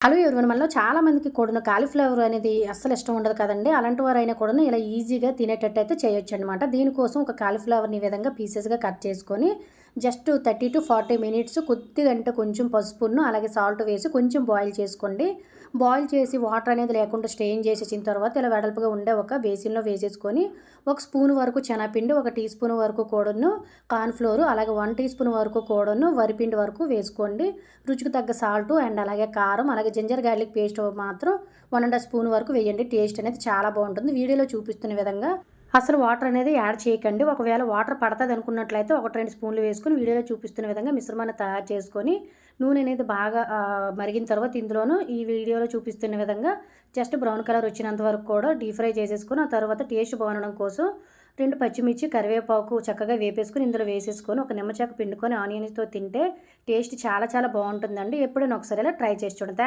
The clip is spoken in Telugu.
హలో ఎవరివన్ మనలో చాలా మందికి కూడాను కాలీఫ్లవర్ అనేది అస్సలు ఇష్టం ఉండదు కదండీ! అలాంటి వారైనా కూడాను ఇలా ఈజీగా తినేటట్టయితే చేయొచ్చనమాట. దీనికోసం ఒక కాలీఫ్లవర్‌ని ఈ విధంగా పీసెస్‌గా కట్ చేసుకొని జస్ట్ 30-40 మినిట్స్ కొద్దిగా అంటే కొంచెం పసుపును అలాగే సాల్ట్ వేసి కొంచెం బాయిల్ చేసుకోండి. బాయిల్ చేసి వాటర్ అనేది లేకుండా స్ట్రెయిన్ చేసేసిన తర్వాత ఇలా వెడల్పుగా ఉండే ఒక బేసిన్‌లో వేసేసుకొని ఒక స్పూన్ వరకు శనగపిండి, ఒక టీ స్పూన్ వరకు కూడాను కార్న్ ఫ్లోర్, అలాగే 1 టీ స్పూన్ వరకు కూడాను వరిపిండి వరకు వేసుకోండి. రుచికి తగ్గ సాల్టు అండ్ అలాగే కారం, అలాగే జింజర్ గార్లిక్ పేస్ట్ మాత్రం 1 ½ స్పూన్ వరకు వేయండి. టేస్ట్ అనేది చాలా బావుంటుంది. వీడియోలో చూపిస్తున్న విధంగా అసలు వాటర్ అనేది యాడ్ చేయకండి. ఒకవేళ వాటర్ పడతదనుకున్నట్లయితే 1, 2 స్పూన్లు వేసుకొని వీడియోలో చూపిస్తున్న విధంగా మిశ్రమాన్ని తయారు చేసుకొని నూనె అనేది బాగా మరిగిన తర్వాత ఇందులోను ఈ వీడియోలో చూపిస్తున్న విధంగా జస్ట్ బ్రౌన్ కలర్ వచ్చినంత వరకు కూడా డీప్ ఫ్రై చేసేసుకొని, ఆ తర్వాత టేస్ట్ బాగుండడం కోసం 2 పచ్చిమిర్చి, కరివేపాకు చక్కగా వేపేసుకొని ఇందులో వేసేసుకొని ఒక నిమ్మచెక్క పిండుకొని ఆనియన్స్‌తో తింటే టేస్ట్ చాలా చాలా బావుంటుందండి. ఎప్పుడైనా ఒకసారి ఇలా ట్రై చేసి చూడండి.